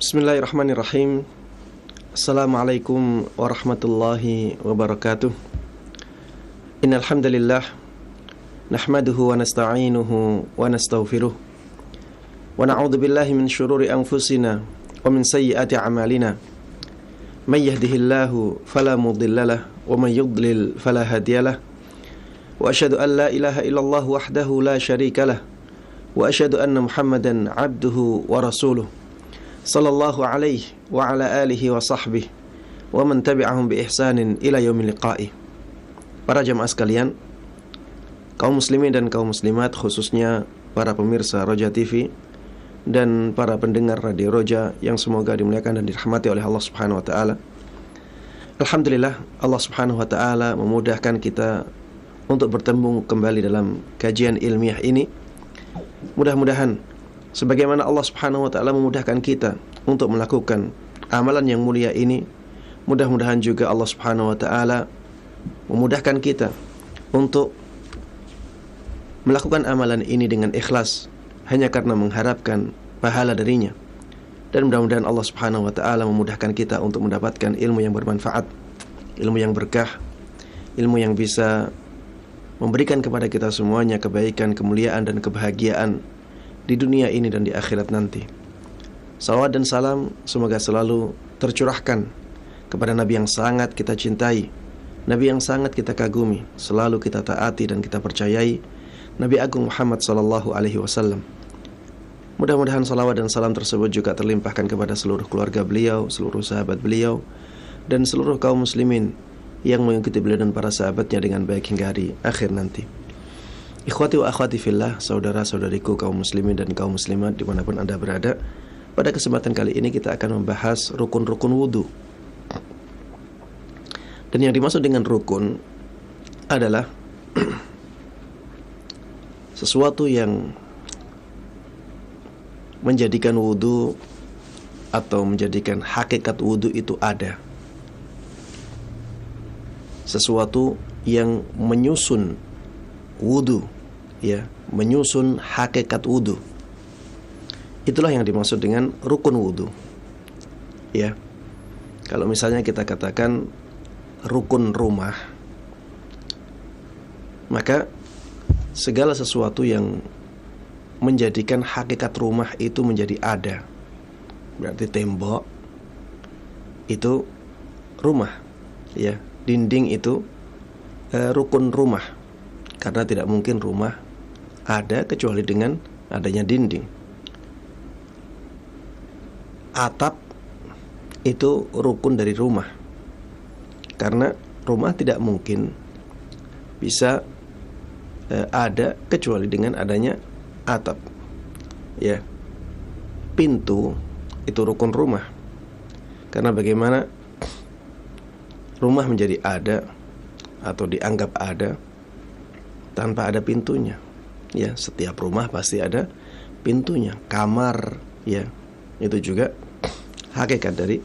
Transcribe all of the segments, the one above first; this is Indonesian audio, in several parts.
Bismillahirrahmanirrahim. Assalamualaikum warahmatullahi wabarakatuh. Innal hamdalillah nahmaduhu wa nasta'inuhu wa nastaghfiruh wa na'udzu billahi min shururi anfusina wa min sayyiati a'malina. May yahdihillahu fala mudhillalah wa may yudlil fala hadiyalah. Wa asyhadu an la ilaha illallah wahdahu la syarikalah wa asyhadu anna Muhammadan 'abduhu wa rasuluh. Sallallahu alaihi wa ala alihi wa sahbihi wa man tabi'ahum bi ihsanin ila yaumil liqa'i. Para jamaah sekalian, kaum muslimin dan kaum muslimat, khususnya para pemirsa Roja TV dan para pendengar Radio Roja yang semoga dimuliakan dan dirahmati oleh Allah Subhanahu wa taala. Alhamdulillah, Allah Subhanahu wa taala memudahkan kita untuk bertemu kembali dalam kajian ilmiah ini. Mudah-mudahan sebagaimana Allah Subhanahu wa taala memudahkan kita untuk melakukan amalan yang mulia ini, mudah-mudahan juga Allah Subhanahu wa taala memudahkan kita untuk melakukan amalan ini dengan ikhlas hanya karena mengharapkan pahala darinya. Dan mudah-mudahan Allah Subhanahu wa taala memudahkan kita untuk mendapatkan ilmu yang bermanfaat, ilmu yang berkah, ilmu yang bisa memberikan kepada kita semuanya kebaikan, kemuliaan dan kebahagiaan di dunia ini dan di akhirat nanti. Salawat dan salam semoga selalu tercurahkan kepada Nabi yang sangat kita cintai, Nabi yang sangat kita kagumi, selalu kita taati dan kita percayai, Nabi Agung Muhammad sallallahu alaihi wasallam. Mudah-mudahan salawat dan salam tersebut juga terlimpahkan kepada seluruh keluarga beliau, seluruh sahabat beliau, dan seluruh kaum muslimin yang mengikuti beliau dan para sahabatnya dengan baik hingga hari akhir nanti. Ikhwati wa akhwati fillah, saudara-saudariku kaum muslimin dan kaum muslimat dimanapun Anda berada, pada kesempatan kali ini kita akan membahas rukun-rukun wudu. Dan yang dimaksud dengan rukun adalah sesuatu yang menjadikan wudu atau menjadikan hakikat wudu itu ada. Sesuatu yang menyusun wudu, ya, menyusun hakikat wudu. Itulah yang dimaksud dengan rukun wudu. Ya. Kalau misalnya kita katakan rukun rumah, maka segala sesuatu yang menjadikan hakikat rumah itu menjadi ada. Berarti tembok itu rumah, ya. Dinding itu rukun rumah. Karena tidak mungkin rumah ada kecuali dengan adanya dinding. Atap itu rukun dari rumah. Karena rumah tidak mungkin bisa ada kecuali dengan adanya atap. Ya. Pintu itu rukun rumah. Karena bagaimana rumah menjadi ada atau dianggap ada tanpa ada pintunya. Ya, setiap rumah pasti ada pintunya. Kamar, ya, itu juga hakikat dari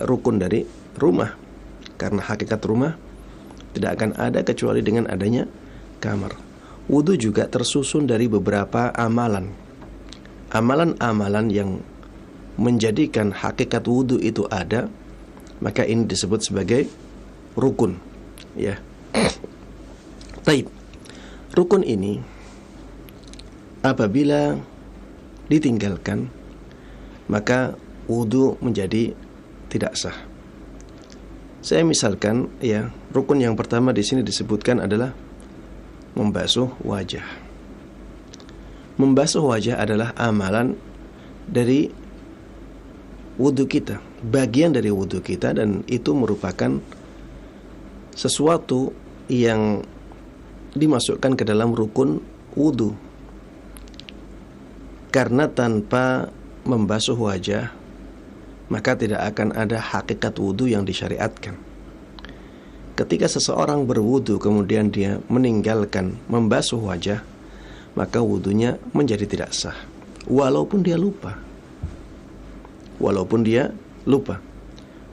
rukun dari rumah. Karena hakikat rumah tidak akan ada kecuali dengan adanya kamar. Wudu juga tersusun dari beberapa amalan. Amalan-amalan yang menjadikan hakikat wudu itu ada, maka ini disebut sebagai rukun. Ya. Baik. Rukun ini apabila ditinggalkan, maka wudu menjadi tidak sah. Saya misalkan, ya, rukun yang pertama di sini disebutkan adalah membasuh wajah. Membasuh wajah adalah amalan dari wudu kita, bagian dari wudu kita, dan itu merupakan sesuatu yang dimasukkan ke dalam rukun wudu. Karena tanpa membasuh wajah, maka tidak akan ada hakikat wudu yang disyariatkan. Ketika seseorang berwudu kemudian dia meninggalkan membasuh wajah, maka wudunya menjadi tidak sah. Walaupun dia lupa.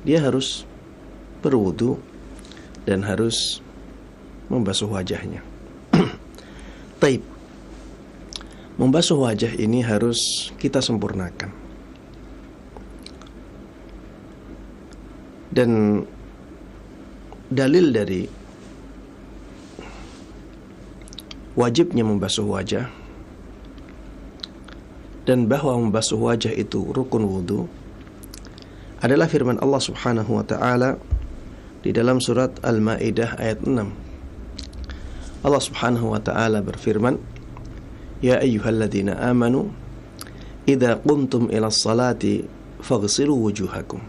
Dia harus berwudu dan harus membasuh wajahnya. Taib. Membasuh wajah ini harus kita sempurnakan. Dan dalil dari wajibnya membasuh wajah dan bahwa membasuh wajah itu rukun wudu adalah firman Allah Subhanahu wa taala di dalam surat Al-Maidah ayat 6. Allah Subhanahu wa taala berfirman, "Ya ayyuhalladzina amanu idza qumtum ila sholati faghsilu wujuhakum."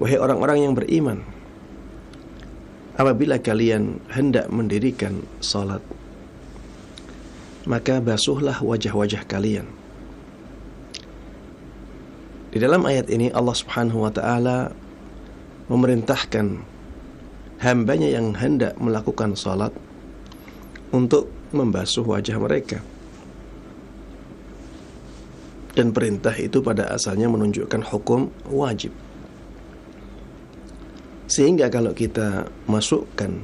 Wahai orang-orang yang beriman, apabila kalian hendak mendirikan salat, maka basuhlah wajah-wajah kalian. Di dalam ayat ini Allah Subhanahu wa taala memerintahkan hambanya yang hendak melakukan salat untuk membasuh wajah mereka. Dan perintah itu pada asalnya menunjukkan hukum wajib. Sehingga kalau kita masukkan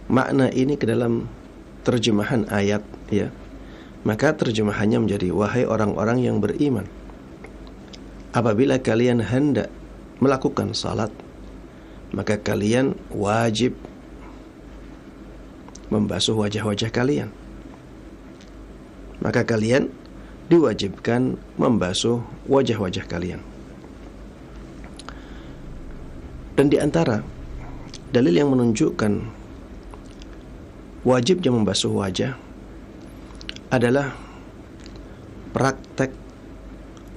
makna ini ke dalam terjemahan ayat, ya, maka terjemahannya menjadi, wahai orang-orang yang beriman, apabila kalian hendak melakukan salat, maka kalian wajib membasuh wajah-wajah kalian. Maka kalian diwajibkan membasuh wajah-wajah kalian. Dan di antara dalil yang menunjukkan wajibnya membasuh wajah adalah praktek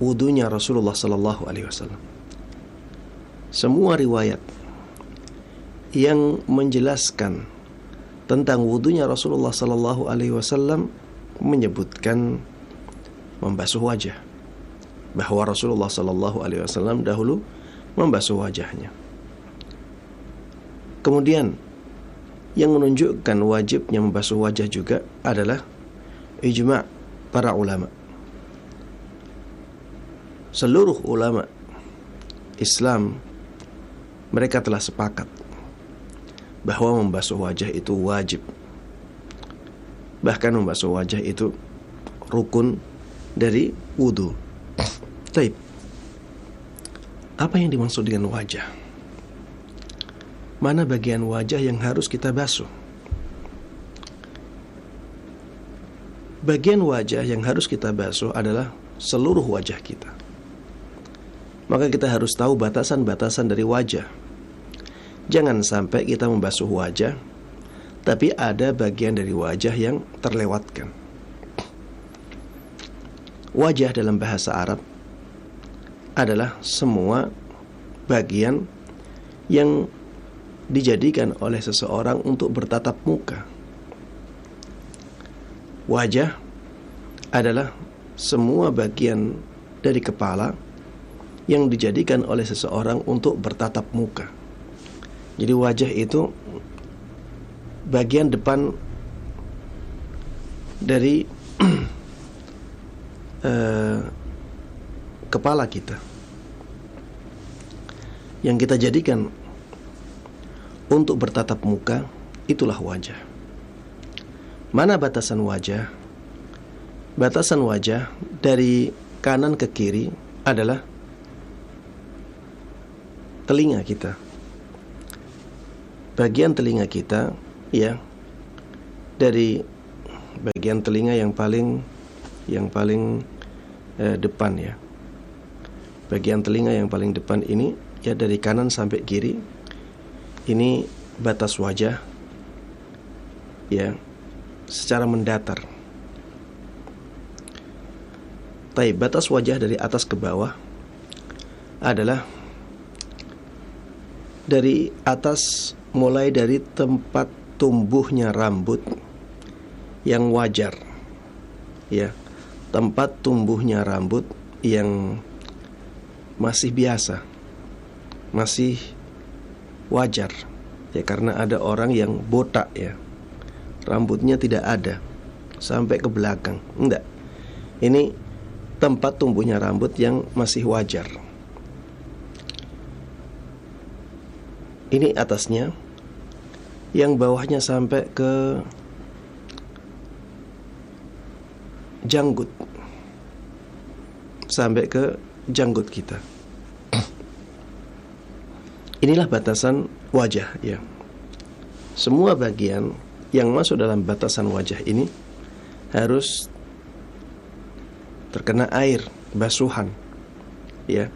wudunya Rasulullah sallallahu alaihi wasallam. Semua riwayat yang menjelaskan tentang wudunya Rasulullah sallallahu alaihi wasallam menyebutkan membasuh wajah, bahwa Rasulullah sallallahu alaihi wasallam dahulu membasuh wajahnya. Kemudian yang menunjukkan wajibnya membasuh wajah juga adalah ijma' para ulama. Seluruh ulama Islam mereka telah sepakat bahwa membasuh wajah itu wajib. Bahkan membasuh wajah itu rukun dari wudu. Baik. Apa yang dimaksud dengan wajah? Mana bagian wajah yang harus kita basuh? Bagian wajah yang harus kita basuh adalah seluruh wajah kita. Maka kita harus tahu batasan-batasan dari wajah. Jangan sampai kita membasuh wajah, tapi ada bagian dari wajah yang terlewatkan. Wajah dalam bahasa Arab adalah semua bagian yang dijadikan oleh seseorang untuk bertatap muka. Wajah adalah semua bagian dari kepala yang dijadikan oleh seseorang untuk bertatap muka. Jadi wajah itu bagian depan dari kepala kita, yang kita jadikan untuk bertatap muka, itulah wajah. Mana batasan wajah? Batasan wajah dari kanan ke kiri adalah telinga kita. Bagian telinga kita, ya, dari bagian telinga yang paling depan, ya. Bagian telinga yang paling depan ini, ya, dari kanan sampai kiri. Ini batas wajah, ya, secara mendatar. Tapi batas wajah dari atas ke bawah adalah dari atas, mulai dari tempat tumbuhnya rambut yang wajar, ya, tempat tumbuhnya rambut yang masih biasa, masih wajar, ya, karena ada orang yang botak, ya, rambutnya tidak ada sampai ke belakang. Enggak, ini tempat tumbuhnya rambut yang masih wajar. Ini atasnya, yang bawahnya sampai ke janggut, sampai ke janggut kita. Inilah batasan wajah, ya. Semua bagian yang masuk dalam batasan wajah ini harus terkena air basuhan, ya,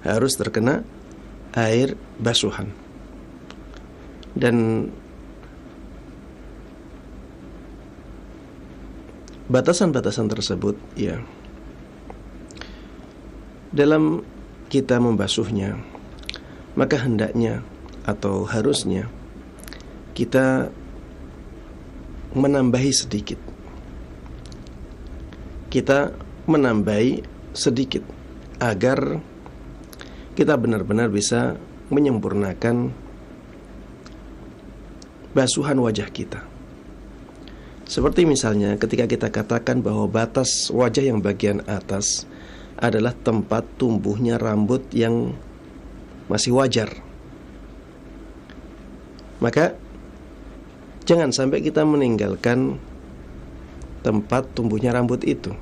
harus terkena air basuhan. Dan batasan-batasan tersebut, ya, dalam kita membasuhnya, maka hendaknya atau harusnya kita menambahi sedikit. Kita menambahi sedikit agar kita benar-benar bisa menyempurnakan basuhan wajah kita. Seperti misalnya ketika kita katakan bahwa batas wajah yang bagian atas adalah tempat tumbuhnya rambut yang masih wajar, maka jangan sampai kita meninggalkan tempat tumbuhnya rambut itu.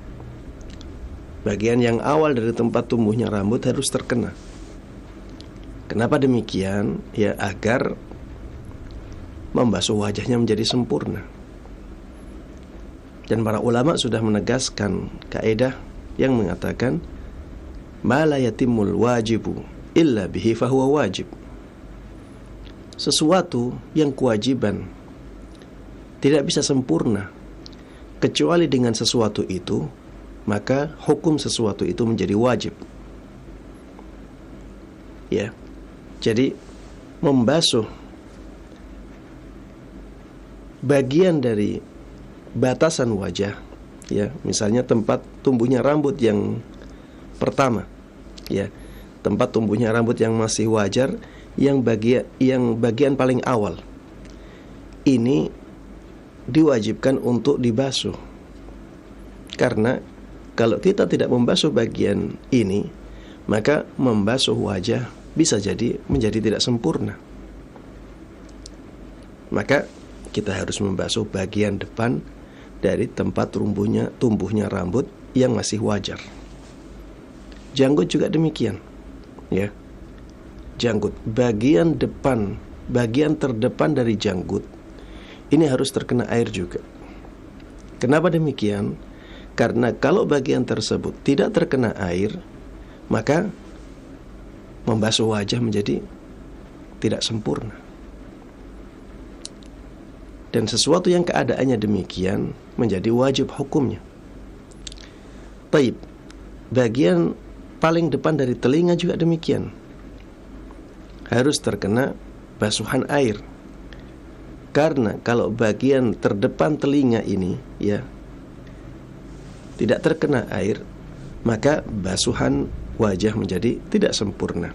Bagian yang awal dari tempat tumbuhnya rambut harus terkena. Kenapa demikian? Ya, agar membasuh wajahnya menjadi sempurna. Dan para ulama sudah menegaskan kaidah yang mengatakan ma la yatimul wajibu illa bihi fahuwa wajib. Sesuatu yang kewajiban tidak bisa sempurna kecuali dengan sesuatu itu, maka hukum sesuatu itu menjadi wajib. Ya. Jadi membasuh bagian dari batasan wajah, ya, misalnya tempat tumbuhnya rambut yang pertama, ya, tempat tumbuhnya rambut yang masih wajar, yang bagian paling awal, ini diwajibkan untuk dibasuh. Karena kalau kita tidak membasuh bagian ini, maka membasuh wajah bisa jadi menjadi tidak sempurna. Maka kita harus membasuh bagian depan dari tempat tumbuhnya rambut yang masih wajar. Janggut juga demikian, ya. Janggut, bagian depan, bagian terdepan dari janggut ini harus terkena air juga. Kenapa demikian? Karena kalau bagian tersebut tidak terkena air, maka membasuh wajah menjadi tidak sempurna. Dan sesuatu yang keadaannya demikian menjadi wajib hukumnya. Taib, bagian paling depan dari telinga juga demikian, harus terkena basuhan air. Karena kalau bagian terdepan telinga ini, ya, tidak terkena air, maka basuhan wajah menjadi tidak sempurna.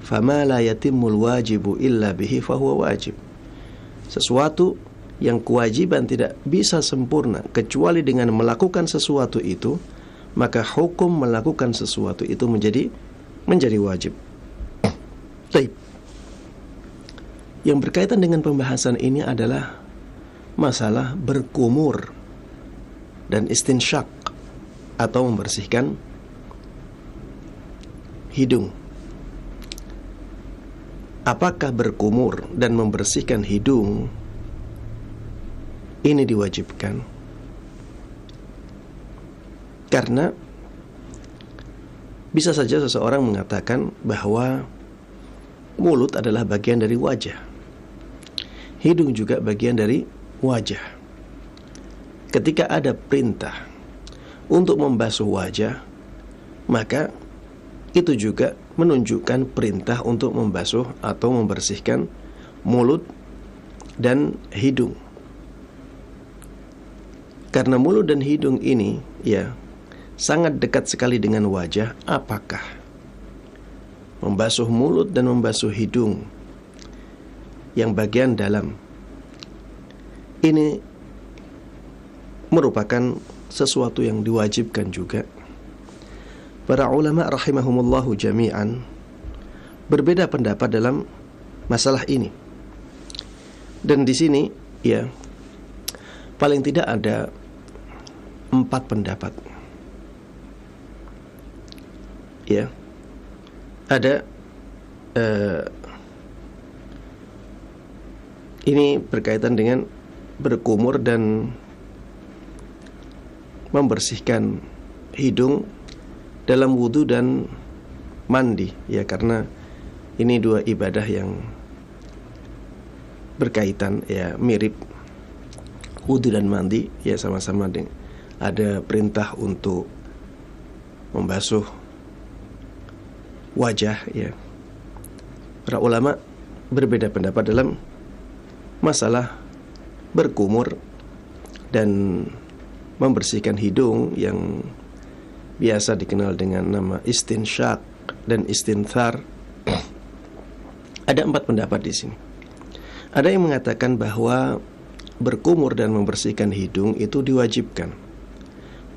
Fama la yatimul wajibu illa bihi fahuwa wajib. Sesuatu yang kewajiban tidak bisa sempurna kecuali dengan melakukan sesuatu itu, maka hukum melakukan sesuatu itu menjadi wajib. Baik. Yang berkaitan dengan pembahasan ini adalah masalah berkumur dan istinsyak atau membersihkan hidung. Apakah berkumur dan membersihkan hidung ini diwajibkan? Karena bisa saja seseorang mengatakan bahwa mulut adalah bagian dari wajah, hidung juga bagian dari wajah. Ketika ada perintah untuk membasuh wajah, maka itu juga menunjukkan perintah untuk membasuh atau membersihkan mulut dan hidung. Karena mulut dan hidung ini, ya, sangat dekat sekali dengan wajah, apakah membasuh mulut dan membasuh hidung yang bagian dalam ini merupakan sesuatu yang diwajibkan juga? Para ulama rahimahumullahu jami'an berbeda pendapat dalam masalah ini. Dan di sini, ya, paling tidak ada 4 pendapat. Ya, ada Ini berkaitan dengan berkumur dan membersihkan hidung dalam wudu dan mandi, ya, karena ini dua ibadah yang berkaitan, ya, mirip. Wudu dan mandi, ya, sama-sama ada perintah untuk membasuh wajah, ya. Para ulama berbeda pendapat dalam masalah berkumur dan membersihkan hidung yang biasa dikenal dengan nama istinsyaq dan istinthar. Ada 4 pendapat di sini. Ada yang mengatakan bahwa berkumur dan membersihkan hidung itu diwajibkan,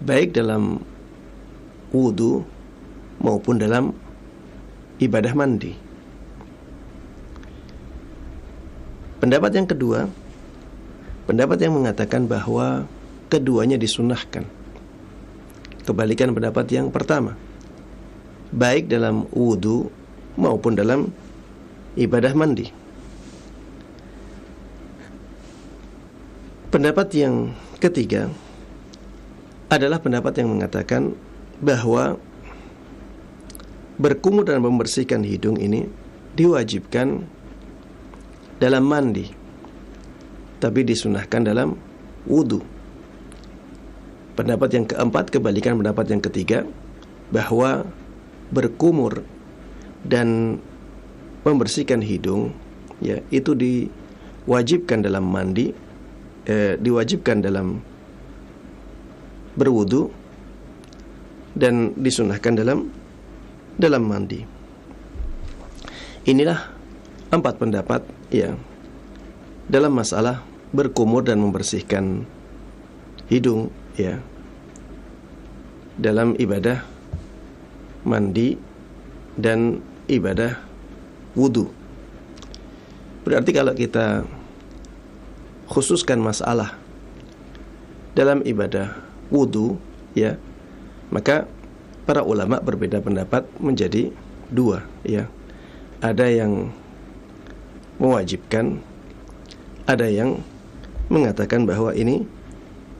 baik dalam wudu maupun dalam ibadah mandi. Pendapat yang kedua, pendapat yang mengatakan bahwa keduanya disunahkan. Kebalikan pendapat yang pertama, baik dalam wudu maupun dalam ibadah mandi. Pendapat yang ketiga adalah pendapat yang mengatakan bahwa berkumur dan membersihkan hidung ini diwajibkan dalam mandi, tapi disunahkan dalam wudu. Pendapat yang keempat, kebalikan pendapat yang ketiga, bahwa berkumur dan membersihkan hidung, ya, itu diwajibkan dalam mandi, diwajibkan dalam berwudu, dan disunahkan dalam mandi. Inilah 4 pendapat, ya, dalam masalah berkumur dan membersihkan hidung, ya, dalam ibadah mandi dan ibadah wudu. Berarti kalau kita khususkan masalah dalam ibadah wudu, ya, maka para ulama berbeda pendapat menjadi 2, ya. Ada yang mewajibkan, ada yang mengatakan bahwa ini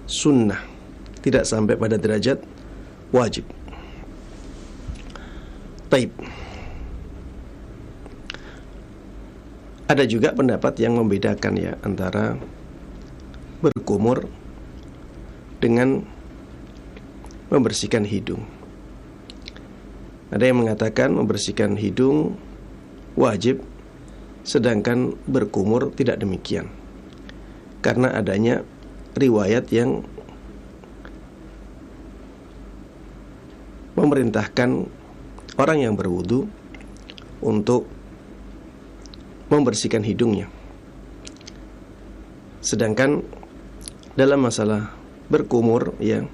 sunnah, tidak sampai pada derajat wajib. Taib. Ada juga pendapat yang membedakan, ya, antara berkumur dengan membersihkan hidung. Ada yang mengatakan membersihkan hidung wajib, sedangkan berkumur tidak demikian, karena adanya riwayat yang memerintahkan orang yang berwudu untuk membersihkan hidungnya. Sedangkan dalam masalah berkumur, ya,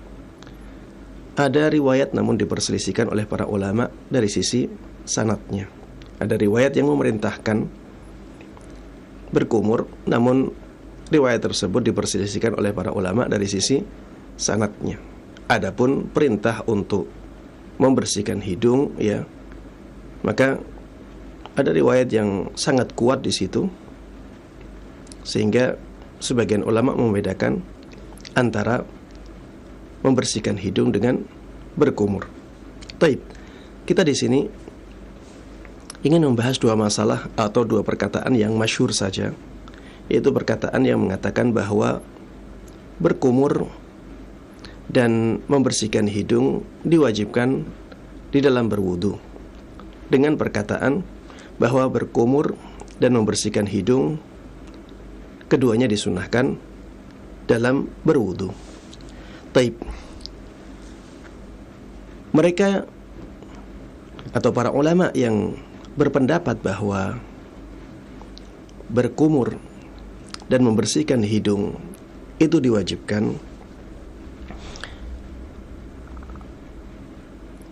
ada riwayat namun diperselisihkan oleh para ulama dari sisi sanadnya. Ada riwayat yang memerintahkan berkumur, namun riwayat tersebut diperselisihkan oleh para ulama dari sisi sanadnya. Adapun perintah untuk membersihkan hidung, ya, maka ada riwayat yang sangat kuat di situ, sehingga sebagian ulama membedakan antara membersihkan hidung dengan berkumur. Taib. Kita di sini ingin membahas 2 masalah atau 2 perkataan yang masyhur saja, yaitu perkataan yang mengatakan bahwa berkumur dan membersihkan hidung diwajibkan di dalam berwudu, dengan perkataan bahwa berkumur dan membersihkan hidung keduanya disunahkan dalam berwudu. Taib. Mereka atau para ulama yang berpendapat bahwa berkumur dan membersihkan hidung itu diwajibkan,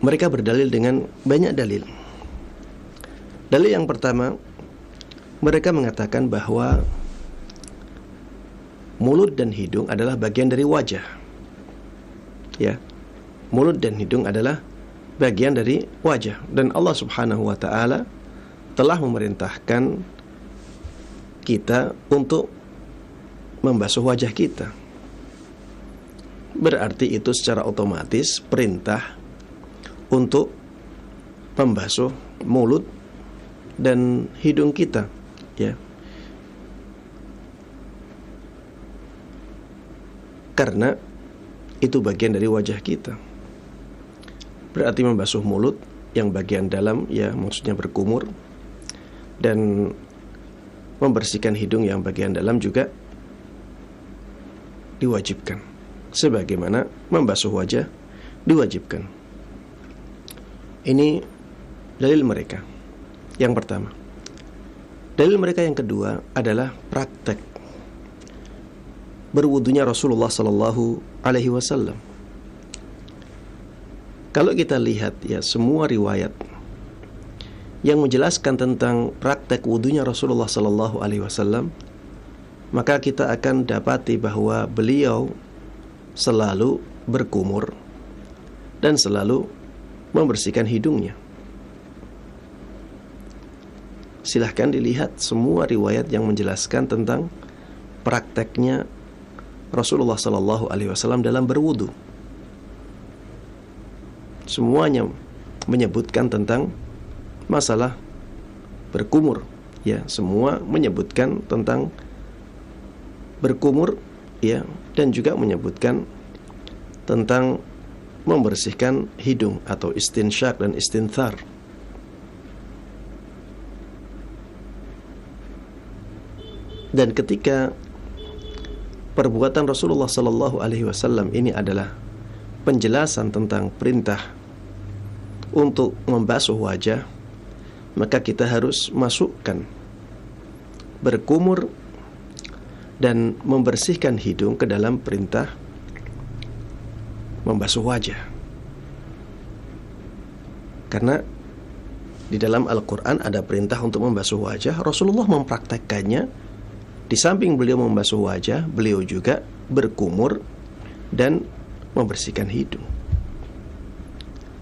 mereka berdalil dengan banyak dalil. Dalil yang pertama, mereka mengatakan bahwa mulut dan hidung adalah bagian dari wajah, ya. Mulut dan hidung adalah bagian dari wajah, dan Allah Subhanahu wa ta'ala telah memerintahkan kita untuk membasuh wajah kita. Berarti itu secara otomatis perintah untuk membasuh mulut dan hidung kita, ya. Karena itu bagian dari wajah kita. Berarti membasuh mulut yang bagian dalam, ya, maksudnya berkumur, dan membersihkan hidung yang bagian dalam juga diwajibkan, sebagaimana membasuh wajah diwajibkan. Ini dalil mereka yang pertama. Dalil mereka yang kedua adalah praktek berwudunya Rasulullah sallallahu alaihi wasallam. Kalau kita lihat, ya, semua riwayat yang menjelaskan tentang praktek wudunya Rasulullah sallallahu alaihi wasallam, maka kita akan dapati bahwa beliau selalu berkumur dan selalu membersihkan hidungnya. Silahkan dilihat semua riwayat yang menjelaskan tentang prakteknya Rasulullah sallallahu alaihi wasallam dalam berwudu. Semuanya menyebutkan tentang masalah berkumur, ya, semua menyebutkan tentang berkumur, ya, dan juga menyebutkan tentang membersihkan hidung atau istinsyak dan istinthar. Dan ketika perbuatan Rasulullah sallallahu alaihi wasallam ini adalah penjelasan tentang perintah untuk membasuh wajah, maka kita harus masukkan berkumur dan membersihkan hidung ke dalam perintah membasuh wajah. Karena di dalam Al-Quran ada perintah untuk membasuh wajah. Rasulullah mempraktekkannya. Di samping beliau membasuh wajah, beliau juga berkumur dan membersihkan hidung.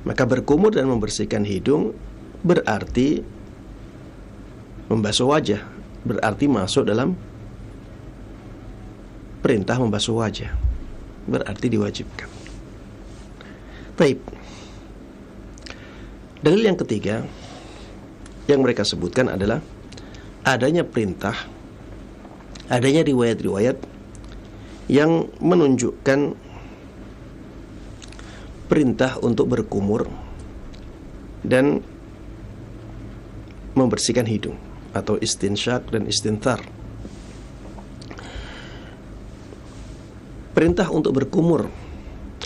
Maka berkumur dan membersihkan hidung berarti membasuh wajah, berarti masuk dalam perintah membasuh wajah, berarti diwajibkan. Baik. Dalil yang ketiga yang mereka sebutkan adalah adanya perintah, adanya riwayat-riwayat yang menunjukkan perintah untuk berkumur dan membersihkan hidung atau istinsyak dan istinthar. Perintah untuk berkumur,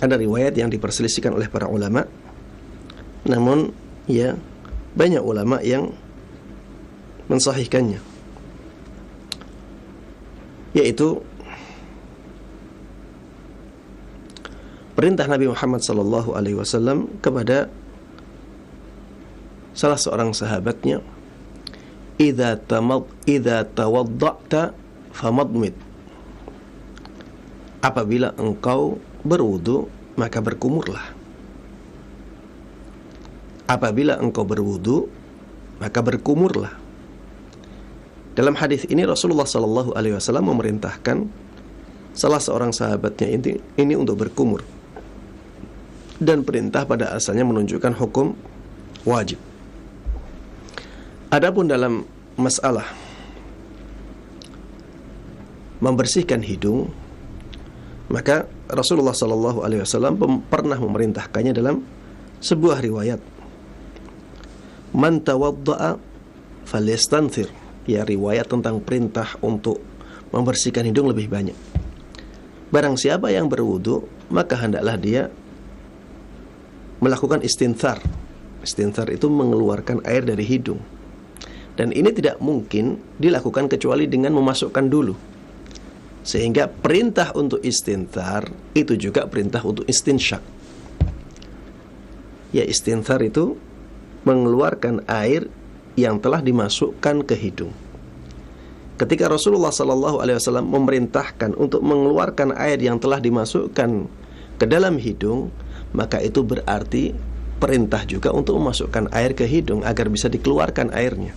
ada riwayat yang diperselisihkan oleh para ulama, namun, ya, banyak ulama yang mensahihkannya, yaitu perintah Nabi Muhammad sallallahu alaihi wasallam kepada salah seorang sahabatnya, idza tawadda'ta famadmid. Apabila engkau berwudu, maka berkumurlah. Apabila engkau berwudu, maka berkumurlah. Dalam hadis ini Rasulullah sallallahu alaihi wasallam memerintahkan salah seorang sahabatnya ini untuk berkumur. Dan perintah pada asalnya menunjukkan hukum wajib. Adapun dalam masalah membersihkan hidung, maka Rasulullah sallallahu alaihi wasallam pernah memerintahkannya dalam sebuah riwayat. Man tawadda'a falyastanthir. Ya, riwayat tentang perintah untuk membersihkan hidung lebih banyak. Barang siapa yang berwudu, maka hendaklah dia melakukan istinthar. Istinthar itu mengeluarkan air dari hidung. Dan ini tidak mungkin dilakukan kecuali dengan memasukkan dulu. Sehingga perintah untuk istinthar itu juga perintah untuk istinsyak. Ya, istinthar itu mengeluarkan air yang telah dimasukkan ke hidung. Ketika Rasulullah sallallahu alaihi wasallam memerintahkan untuk mengeluarkan air yang telah dimasukkan ke dalam hidung, maka itu berarti perintah juga untuk memasukkan air ke hidung agar bisa dikeluarkan airnya.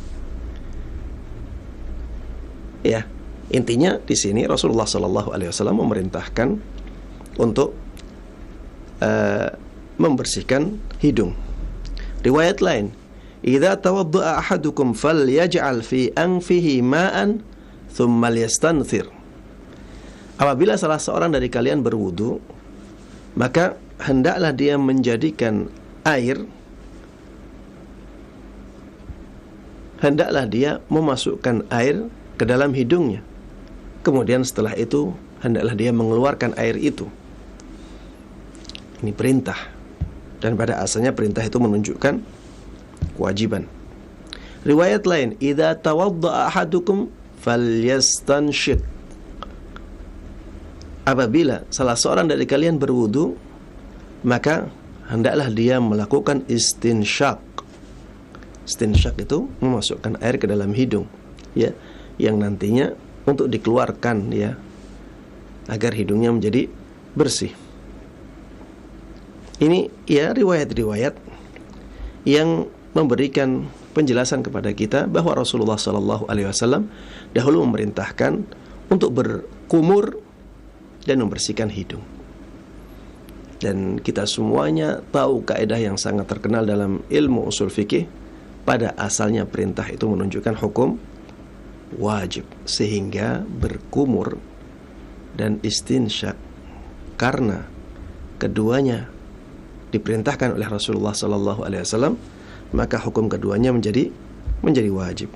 Ya, intinya di sini Rasulullah Sallallahu Alaihi Wasallam memerintahkan untuk membersihkan hidung. Riwayat lain, "Idza tawadda'a ahadukum falyaj'al fi anfihi ma'an thumma liyastanthir." Apabila salah seorang dari kalian berwudu, maka hendaklah dia menjadikan air, hendaklah dia memasukkan air ke dalam hidungnya. Kemudian setelah itu hendaklah dia mengeluarkan air itu. Ini perintah. Dan pada asalnya perintah itu menunjukkan kewajiban. Riwayat lain, "Idza tawadda'a ahadukum falyastanshiq." Apabila salah seorang dari kalian berwudu, maka hendaklah dia melakukan istinsyaq. Istinsyaq itu memasukkan air ke dalam hidung, ya, yang nantinya untuk dikeluarkan, ya, agar hidungnya menjadi bersih. Ini ya riwayat-riwayat yang memberikan penjelasan kepada kita bahwa Rasulullah Sallallahu Alaihi Wasallam dahulu memerintahkan untuk berkumur dan membersihkan hidung. Dan kita semuanya tahu kaidah yang sangat terkenal dalam ilmu usul fikih, pada asalnya perintah itu menunjukkan hukum wajib, sehingga berkumur dan istinsyak karena keduanya diperintahkan oleh Rasulullah Sallallahu Alaihi Wasallam, maka hukum keduanya menjadi wajib.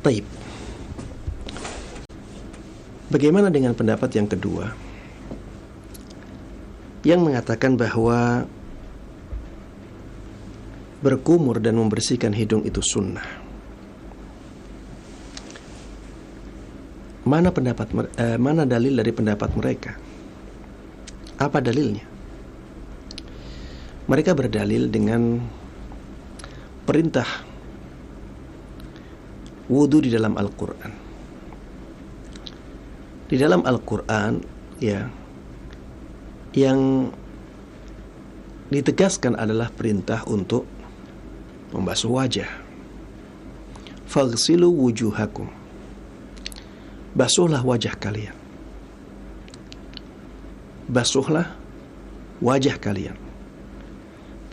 Taib. Bagaimana dengan pendapat yang kedua, yang mengatakan bahwa berkumur dan membersihkan hidung itu sunnah? Mana dalil dari pendapat mereka? Apa dalilnya? Mereka berdalil dengan perintah wudu di dalam Al-Quran. Di dalam Al-Quran, ya, yang ditegaskan adalah perintah untuk membasuh wajah. Faghsilu wujuhakum. Basuhlah wajah kalian. Basuhlah wajah kalian.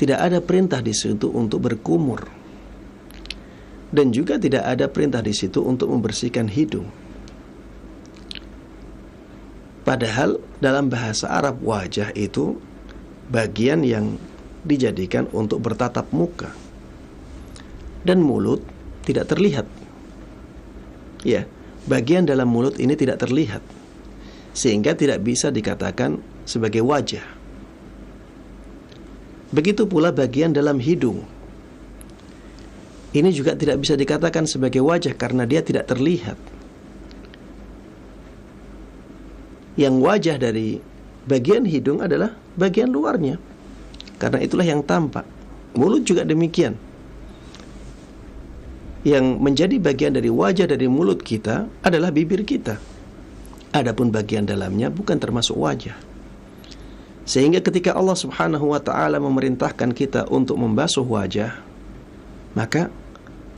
Tidak ada perintah di situ untuk berkumur. Dan juga tidak ada perintah di situ untuk membersihkan hidung. Padahal dalam bahasa Arab wajah itu bagian yang dijadikan untuk bertatap muka. Dan mulut tidak terlihat. Ya, bagian dalam mulut ini tidak terlihat, sehingga tidak bisa dikatakan sebagai wajah. Begitu pula bagian dalam hidung. Ini juga tidak bisa dikatakan sebagai wajah karena dia tidak terlihat. Yang wajah dari bagian hidung adalah bagian luarnya, karena itulah yang tampak. Mulut juga demikian. Yang menjadi bagian dari wajah dari mulut kita adalah bibir kita. Adapun bagian dalamnya bukan termasuk wajah. Sehingga ketika Allah Subhanahu wa ta'ala memerintahkan kita untuk membasuh wajah, maka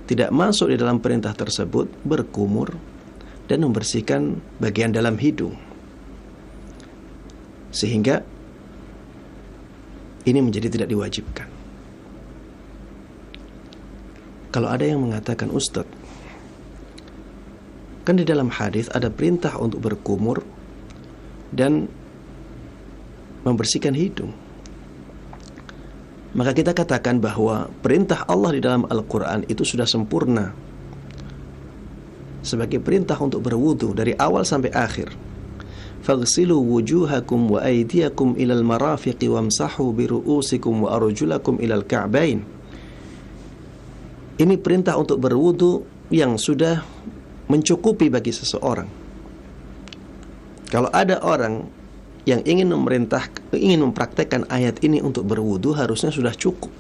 tidak masuk di dalam perintah tersebut berkumur dan membersihkan bagian dalam hidung. Sehingga ini menjadi tidak diwajibkan. Kalau ada yang mengatakan, Ustaz, kan di dalam hadis ada perintah untuk berkumur dan membersihkan hidung. Maka kita katakan bahwa perintah Allah di dalam Al-Quran itu sudah sempurna sebagai perintah untuk berwudu dari awal sampai akhir. Faghsilu wujuhakum wa aydiyakum ilal marafiqi wamsahu biru'usikum wa arjulakum ilal ka'bain. Ini perintah untuk berwudu yang sudah mencukupi bagi seseorang. Kalau ada orang yang ingin mempraktekkan ayat ini untuk berwudu, harusnya sudah cukup.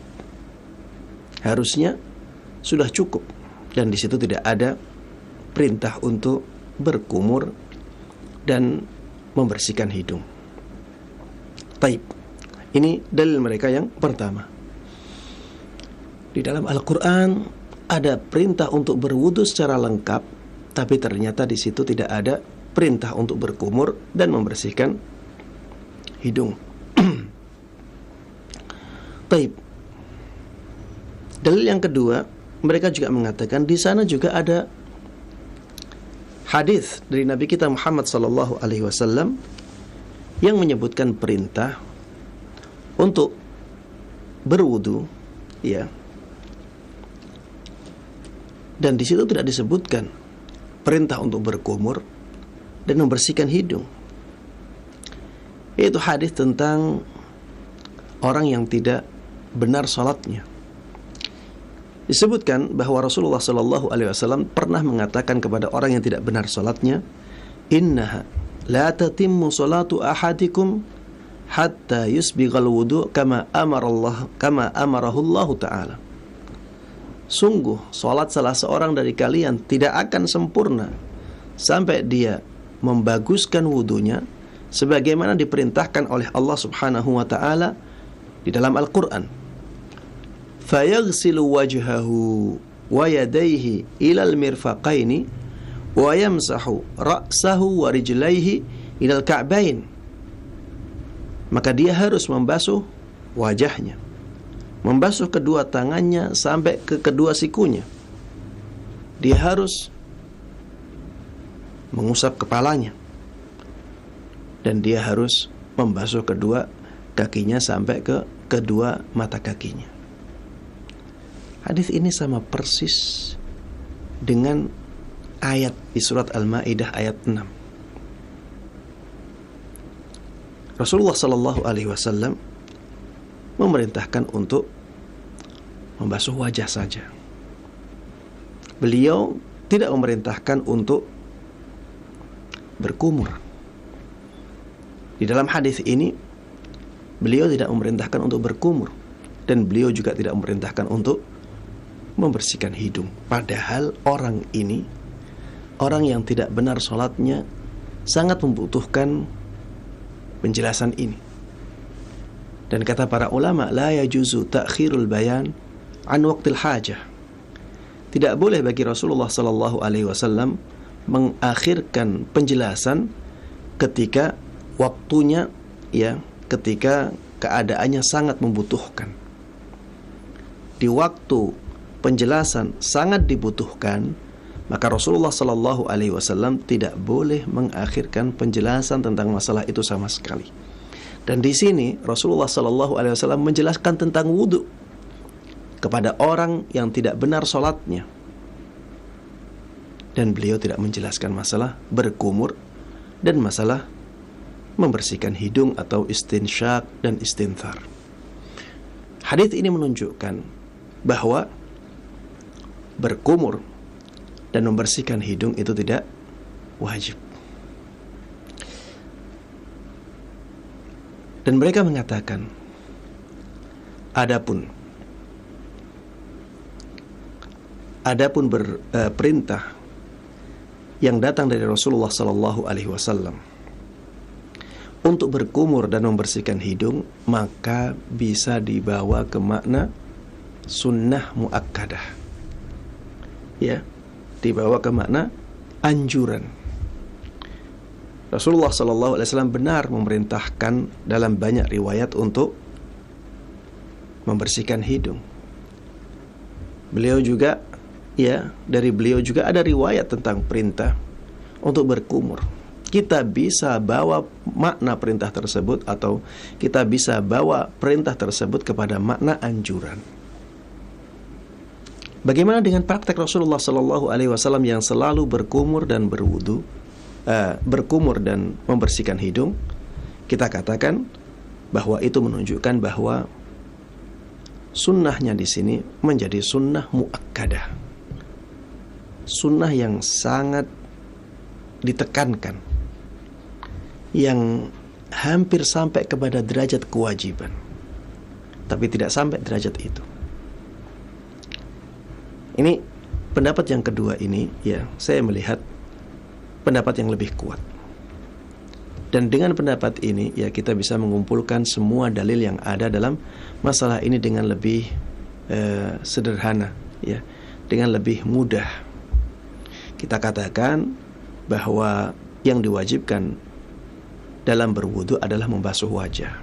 Harusnya sudah cukup. Dan di situ tidak ada perintah untuk berkumur dan membersihkan hidung. Taib. Ini dalil mereka yang pertama. Di dalam Al-Quran ada perintah untuk berwudu secara lengkap tapi ternyata di situ tidak ada perintah untuk berkumur dan membersihkan hidung. Taib. Dalil yang kedua, mereka juga mengatakan di sana juga ada hadis dari Nabi kita Muhammad sallallahu alaihi wasallam yang menyebutkan perintah untuk berwudu, ya. Dan di situ tidak disebutkan perintah untuk berkumur dan membersihkan hidung. Itu hadis tentang orang yang tidak benar salatnya. Disebutkan bahwa Rasulullah sallallahu alaihi wasallam pernah mengatakan kepada orang yang tidak benar salatnya, "Innaha la tatimmu salatu ahadikum hatta yusbighal wudu kama amarahu Allah Ta'ala." Sungguh salat salah seorang dari kalian tidak akan sempurna sampai dia membaguskan wudunya sebagaimana diperintahkan oleh Allah Subhanahu wa taala di dalam Al-Qur'an. Fayaghsilu wajhahu wa yadayhi ilal mirfaqaini wa yamsahu ra'sahu wa rijlaihi ilal ka'bain. Maka dia harus membasuh wajahnya, membasuh kedua tangannya sampai ke kedua sikunya. Dia harus mengusap kepalanya, dan dia harus membasuh kedua kakinya sampai ke kedua mata kakinya. Hadis ini sama persis dengan ayat di surat Al-Maidah ayat 6. Rasulullah sallallahu alaihi wasallam memerintahkan untuk membasuh wajah saja. Beliau tidak memerintahkan untuk berkumur. Di dalam hadis ini beliau tidak memerintahkan untuk berkumur, dan beliau juga tidak memerintahkan untuk membersihkan hidung. Padahal orang ini, orang yang tidak benar sholatnya, sangat membutuhkan penjelasan ini. Dan kata para ulama, la yajuzu ta'khirul bayan an waqtil hajah. Tidak boleh bagi Rasulullah sallallahu alaihi wasallam mengakhirkan penjelasan ketika waktunya, ya, ketika keadaannya sangat membutuhkan. Di waktu penjelasan sangat dibutuhkan, maka Rasulullah sallallahu alaihi wasallam tidak boleh mengakhirkan penjelasan tentang masalah itu sama sekali. Dan di sini Rasulullah sallallahu alaihi wasallam menjelaskan tentang wudu kepada orang yang tidak benar salatnya, dan beliau tidak menjelaskan masalah berkumur dan masalah membersihkan hidung atau istinsyak dan istinthar. Hadis ini menunjukkan bahwa berkumur dan membersihkan hidung itu tidak wajib. Dan mereka mengatakan, adapun perintah yang datang dari Rasulullah sallallahu alaihi wasallam untuk berkumur dan membersihkan hidung, maka bisa dibawa ke makna sunnah muakkadah, ya, dibawa ke makna anjuran. Rasulullah sallallahu alaihi wasallam benar memerintahkan dalam banyak riwayat untuk membersihkan hidung. Beliau juga, ya, dari beliau juga ada riwayat tentang perintah untuk berkumur. Kita bisa bawa makna perintah tersebut, atau kita bisa bawa perintah tersebut kepada makna anjuran. Bagaimana dengan praktek Rasulullah sallallahu alaihi wasallam yang selalu berkumur dan berkumur dan membersihkan hidung? Kita katakan bahwa itu menunjukkan bahwa sunnahnya di sini menjadi sunnah muakkadah, sunnah yang sangat ditekankan, yang hampir sampai kepada derajat kewajiban, tapi tidak sampai derajat itu. Ini pendapat yang kedua ini, ya, saya melihat pendapat yang lebih kuat. Dan dengan pendapat ini, ya, kita bisa mengumpulkan semua dalil yang ada dalam masalah ini dengan lebih sederhana, ya, dengan lebih mudah. kita katakan bahwa yang diwajibkan dalam berwudu adalah membasuh wajah.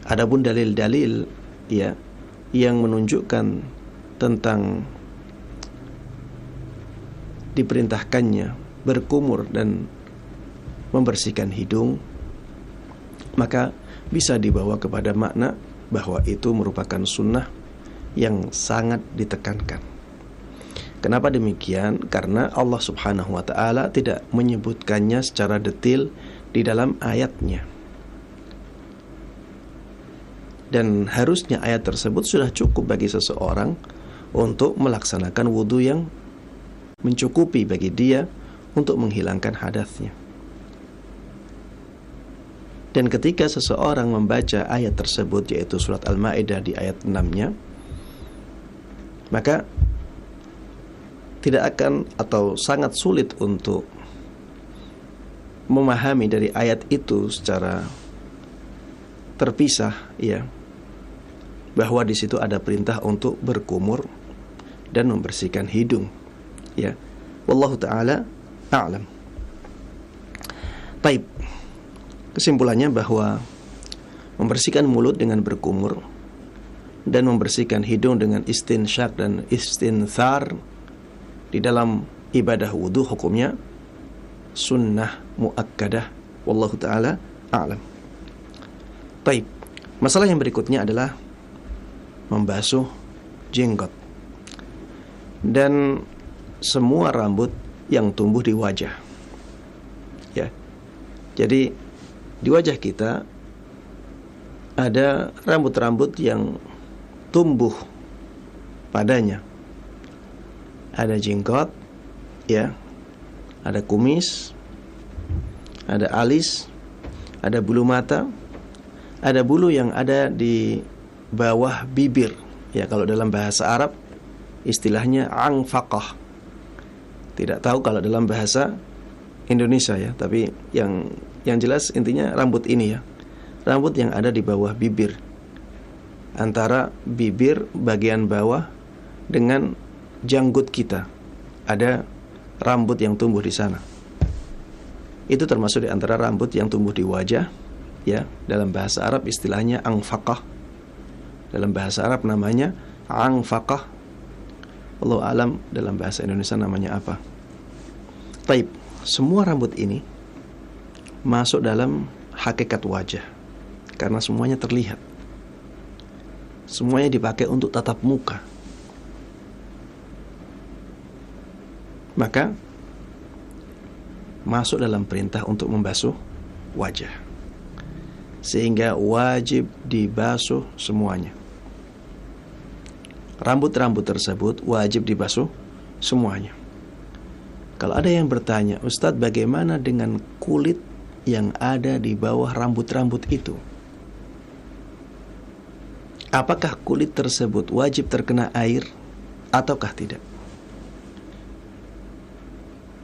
Adapun dalil-dalil ya yang menunjukkan tentang diperintahkannya berkumur dan membersihkan hidung, maka bisa dibawa kepada makna bahwa itu merupakan sunnah yang sangat ditekankan. Kenapa demikian? Karena Allah Subhanahu wa ta'ala tidak menyebutkannya secara detail di dalam ayatnya. Dan harusnya ayat tersebut sudah cukup bagi seseorang untuk melaksanakan wudu yang mencukupi bagi dia untuk menghilangkan hadatsnya. Dan ketika seseorang membaca ayat tersebut, yaitu surat Al-Ma'idah di ayat 6-nya, maka tidak akan atau sangat sulit untuk memahami dari ayat itu secara terpisah ya, bahwa di situ ada perintah untuk berkumur dan membersihkan hidung ya. Wallahu taala a'lam. Baik. Kesimpulannya bahwa membersihkan mulut dengan berkumur dan membersihkan hidung dengan istinsyak dan istinthar di dalam ibadah wudu hukumnya sunnah muakkadah. Wallahu taala a'lam. Baik. Masalah yang berikutnya adalah membasuh jenggot dan semua rambut yang tumbuh di wajah. Ya. Jadi di wajah kita ada rambut-rambut yang tumbuh padanya. Ada jenggot, ya, ada kumis, ada alis, ada bulu mata, ada bulu yang ada di bawah bibir. Ya, kalau dalam bahasa Arab istilahnya angfaqah. Tidak tahu kalau dalam bahasa Indonesia ya, tapi yang jelas intinya rambut ini ya. Rambut yang ada di bawah bibir. Antara bibir bagian bawah dengan janggut kita ada rambut yang tumbuh di sana. Itu termasuk di antara rambut yang tumbuh di wajah ya. Dalam bahasa Arab istilahnya angfaqah. Dalam bahasa Arab namanya angfaqah. Wallahu alam dalam bahasa Indonesia namanya apa. Taib, semua rambut ini masuk dalam hakikat wajah karena semuanya terlihat. Semuanya dipakai untuk tatap muka. Maka masuk dalam perintah untuk membasuh wajah, sehingga wajib dibasuh semuanya. Rambut-rambut tersebut wajib dibasuh semuanya. Kalau ada yang bertanya, Ustadz, bagaimana dengan kulit yang ada di bawah rambut-rambut itu? Apakah kulit tersebut wajib terkena air ataukah tidak?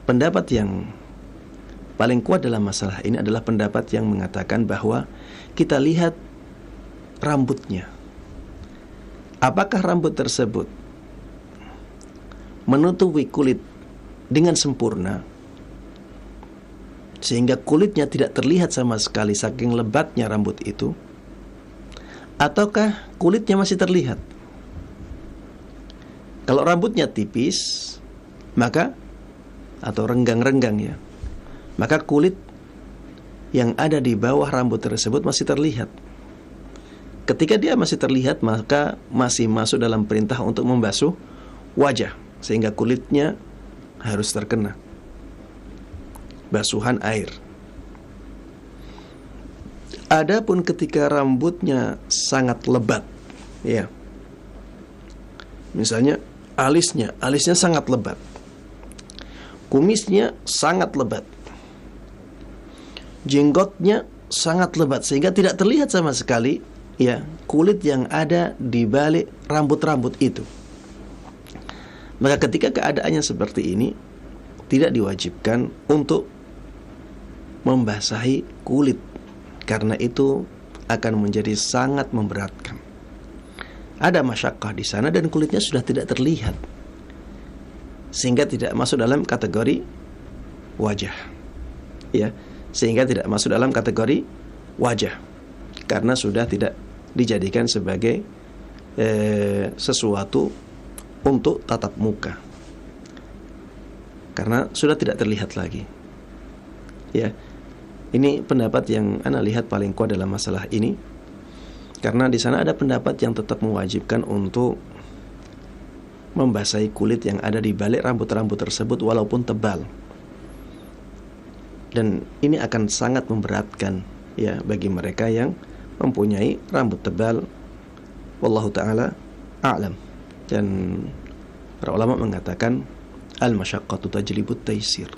Pendapat yang paling kuat dalam masalah ini adalah pendapat yang mengatakan bahwa kita lihat rambutnya. Apakah rambut tersebut menutupi kulit dengan sempurna sehingga kulitnya tidak terlihat sama sekali saking lebatnya rambut itu, ataukah kulitnya masih terlihat? Kalau rambutnya tipis, maka atau renggang-renggang ya, maka kulit yang ada di bawah rambut tersebut masih terlihat. Ketika dia masih terlihat, maka masih masuk dalam perintah untuk membasuh wajah, sehingga kulitnya harus terkena basuhan air. Adapun ketika rambutnya sangat lebat, ya, misalnya alisnya sangat lebat, kumisnya sangat lebat, jenggotnya sangat lebat sehingga tidak terlihat sama sekali ya kulit yang ada di balik rambut-rambut itu. Maka ketika keadaannya seperti ini, tidak diwajibkan untuk membasahi kulit, karena itu akan menjadi sangat memberatkan. Ada masyakkah di sana dan kulitnya sudah tidak terlihat. sehingga tidak masuk dalam kategori wajah. Ya, sehingga tidak masuk dalam kategori wajah karena sudah tidak dijadikan sebagai sesuatu untuk tatap muka. Karena sudah tidak terlihat lagi. Ya. Ini pendapat yang ana lihat paling kuat dalam masalah ini. Karena di sana ada pendapat yang tetap mewajibkan untuk membasahi kulit yang ada di balik rambut-rambut tersebut walaupun tebal. Dan ini akan sangat memberatkan ya bagi mereka yang mempunyai rambut tebal. Wallahu taala a'lam. Dan para ulama mengatakan al-masyaqqatu tajlibut taysir.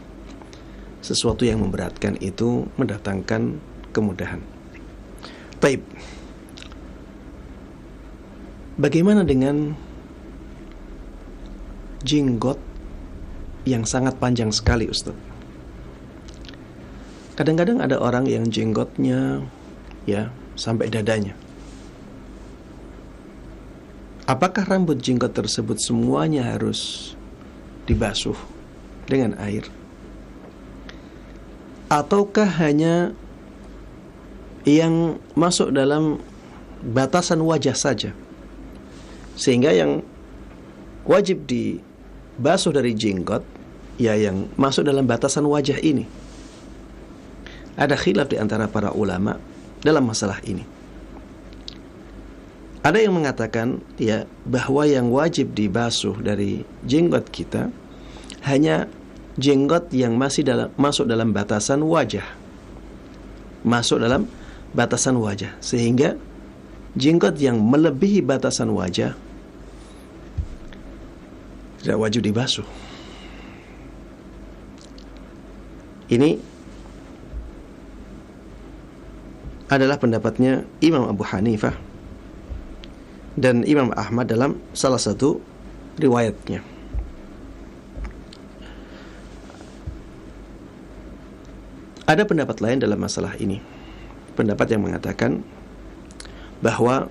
Sesuatu yang memberatkan itu mendatangkan kemudahan. Baik. Bagaimana dengan jenggot yang sangat panjang sekali, Ustaz? Kadang-kadang ada orang yang jenggotnya ya sampai dadanya. Apakah rambut jenggot tersebut semuanya harus dibasuh dengan air? Ataukah hanya yang masuk dalam batasan wajah saja? Sehingga yang wajib dibasuh dari jenggot ya yang masuk dalam batasan wajah ini. Ada khilaf di antara para ulama dalam masalah ini. Ada yang mengatakan ya bahwa yang wajib dibasuh dari jenggot kita hanya jenggot yang masih masuk dalam batasan wajah. Masuk dalam batasan wajah. Sehingga jenggot yang melebihi batasan wajah tidak wajib dibasuh. Ini adalah pendapatnya Imam Abu Hanifah dan Imam Ahmad dalam salah satu riwayatnya. Ada pendapat lain dalam masalah ini. Pendapat yang mengatakan bahwa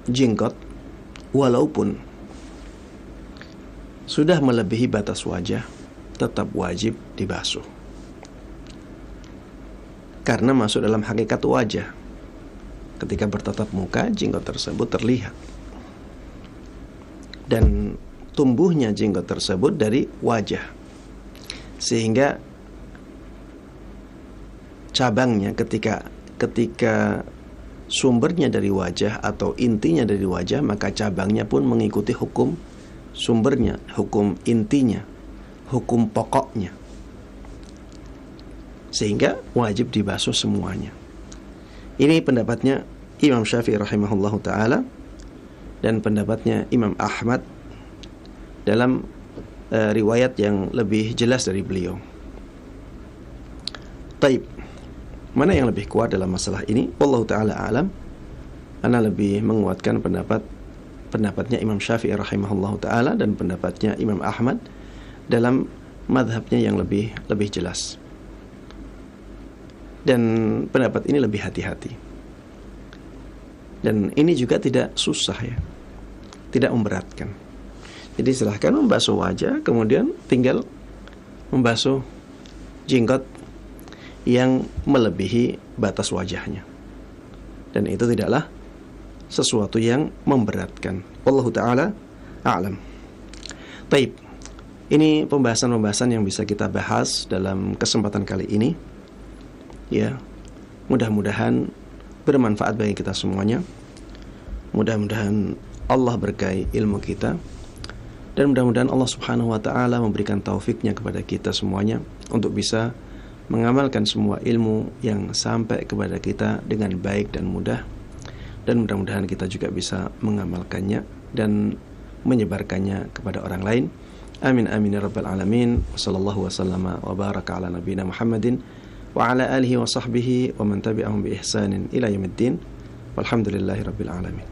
jenggot walaupun sudah melebihi batas wajah tetap wajib dibasuh. Karena masuk dalam hakikat wajah. Ketika bertatap muka, jenggot tersebut terlihat. Dan tumbuhnya jenggot tersebut dari wajah. Sehingga cabangnya ketika sumbernya dari wajah atau intinya dari wajah, maka cabangnya pun mengikuti hukum sumbernya, hukum intinya, hukum pokoknya. Sehingga wajib dibasuh semuanya. Ini pendapatnya Imam Syafi'i rahimahullahu ta'ala dan pendapatnya Imam Ahmad dalam riwayat yang lebih jelas dari beliau. Taib, mana yang lebih kuat dalam masalah ini? Wallahu ta'ala a'lam. Ana lebih menguatkan pendapatnya Imam Syafi'i rahimahullahu ta'ala dan pendapatnya Imam Ahmad dalam madhabnya yang lebih jelas. Dan pendapat ini lebih hati-hati. Dan ini juga tidak susah ya, tidak memberatkan. Jadi silahkan membasuh wajah, kemudian tinggal membasuh jenggot yang melebihi batas wajahnya. Dan itu tidaklah sesuatu yang memberatkan. Wallahu ta'ala a'lam. Baik, ini pembahasan-pembahasan yang bisa kita bahas dalam kesempatan kali ini. Ya, mudah-mudahan bermanfaat bagi kita semuanya. Mudah-mudahan Allah berkahi ilmu kita. Dan mudah-mudahan Allah subhanahu wa ta'ala memberikan taufiknya kepada kita semuanya untuk bisa mengamalkan semua ilmu yang sampai kepada kita dengan baik dan mudah. Dan mudah-mudahan kita juga bisa mengamalkannya dan menyebarkannya kepada orang lain. Amin amin ya rabbal alamin. Wassallallahu wasallama wa baraka ala nabiyina Muhammadin wa ala alihi wa sahbihi wa man tabi'ahum bi ihsanin ila yaumiddin. Walhamdulillahi rabbil alamin.